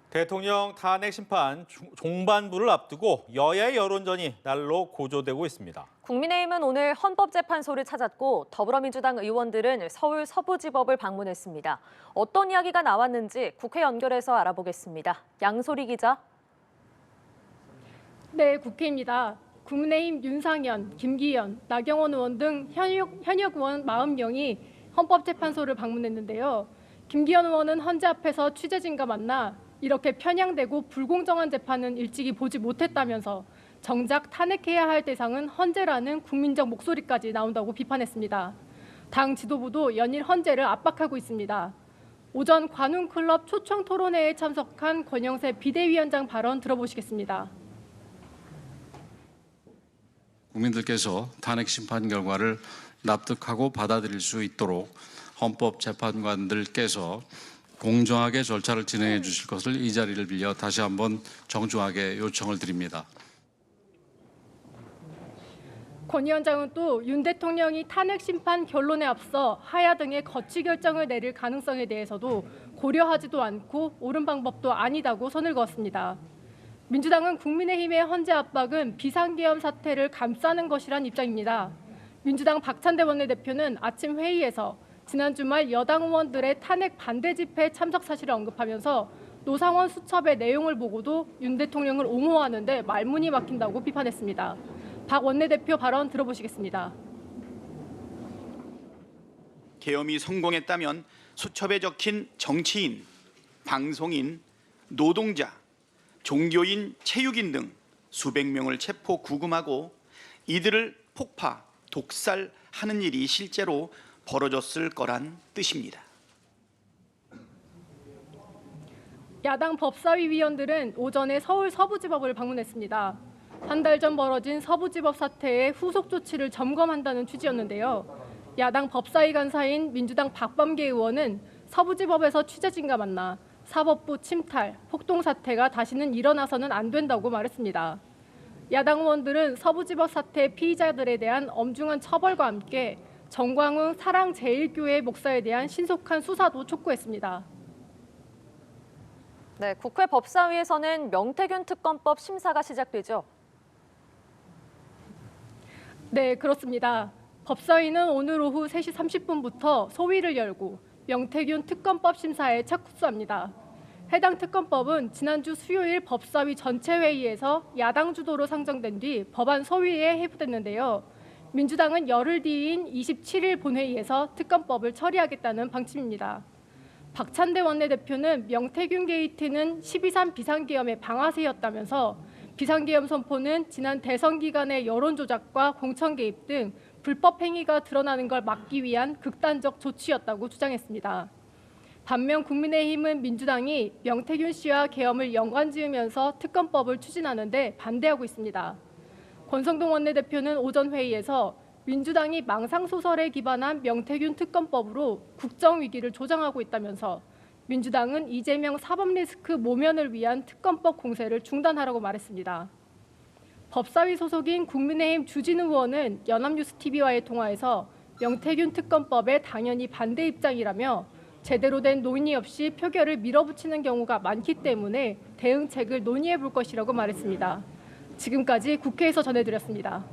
대통령 탄핵 심판 종반부를 앞두고 여야의 여론전이 날로 고조되고 있습니다. 국민의힘은 오늘 헌법재판소를 찾았고 더불어민주당 의원들은 서울 서부지법을 방문했습니다. 어떤 이야기가 나왔는지 국회 연결해서 알아보겠습니다. 양소리 기자. 네, 국회입니다. 국민의힘 윤상현, 김기현, 나경원 의원 등 현역 의원 40명이 헌법재판소를 방문했는데요. 김기현 의원은 헌재 앞에서 취재진과 만나 이렇게 편향되고 불공정한 재판은 일찍이 보지 못했다면서 정작 탄핵해야 할 대상은 헌재라는 국민적 목소리까지 나온다고 비판했습니다. 당 지도부도 연일 헌재를 압박하고 있습니다. 오전 관훈클럽 초청 토론회에 참석한 권영세 비대위원장 발언 들어보시겠습니다. 국민들께서 탄핵 심판 결과를 납득하고 받아들일 수 있도록 헌법재판관들께서 공정하게 절차를 진행해 주실 것을 이 자리를 빌려 다시 한번 정중하게 요청을 드립니다. 권 위원장은 또 윤 대통령이 탄핵 심판 결론에 앞서 하야 등의 거취 결정을 내릴 가능성에 대해서도 고려하지도 않고 옳은 방법도 아니다고 선을 그었습니다. 민주당은 국민의힘의 헌재 압박은 비상계엄 사태를 감싸는 것이란 입장입니다. 민주당 박찬대 원내대표는 아침 회의에서 지난 주말 여당 의원들의 탄핵 반대 집회 참석 사실을 언급하면서 노상원 수첩의 내용을 보고도 윤 대통령을 옹호하는데 말문이 막힌다고 비판했습니다. 박 원내대표 발언 들어보시겠습니다. 계엄이 성공했다면 수첩에 적힌 정치인, 방송인, 노동자, 종교인, 체육인 등 수백 명을 체포 구금하고 이들을 폭파, 독살하는 일이 실제로 벌어졌을 거란 뜻입니다. 야당 법사위 위원들은 오전에 서울 서부지법을 방문했습니다. 한 달 전 벌어진 서부지법 사태의 후속 조치를 점검한다는 취지였는데요. 야당 법사위 간사인 민주당 박범계 의원은 서부지법에서 취재진과 만나 사법부 침탈, 폭동 사태가 다시는 일어나서는 안 된다고 말했습니다. 야당 의원들은 서부지법 사태 피의자들에 대한 엄중한 처벌과 함께 정광훈 사랑제일교회 목사에 대한 신속한 수사도 촉구했습니다. 네, 국회 법사위에서는 명태균 특검법 심사가 시작되죠. 네, 그렇습니다. 법사위는 오늘 오후 3시 30분부터 소위를 열고 명태균 특검법 심사에 착수합니다. 해당 특검법은 지난주 수요일 법사위 전체 회의에서 야당 주도로 상정된 뒤 법안 소위에 회부됐는데요. 민주당은 열흘 뒤인 27일 본회의에서 특검법을 처리하겠다는 방침입니다. 박찬대 원내대표는 명태균 게이트는 12.3 비상계엄의 방아쇠였다면서 비상계엄 선포는 지난 대선 기간의 여론 조작과 공천 개입 등 불법 행위가 드러나는 걸 막기 위한 극단적 조치였다고 주장했습니다. 반면 국민의힘은 민주당이 명태균 씨와 계엄을 연관지으면서 특검법을 추진하는데 반대하고 있습니다. 권성동 원내대표는 오전 회의에서 민주당이 망상소설에 기반한 명태균 특검법으로 국정위기를 조장하고 있다면서 민주당은 이재명 사법리스크 모면을 위한 특검법 공세를 중단하라고 말했습니다. 법사위 소속인 국민의힘 주진우 의원은 연합뉴스TV와의 통화에서 명태균 특검법에 당연히 반대 입장이라며 제대로 된 논의 없이 표결을 밀어붙이는 경우가 많기 때문에 대응책을 논의해 볼 것이라고 말했습니다. 지금까지 국회에서 전해드렸습니다.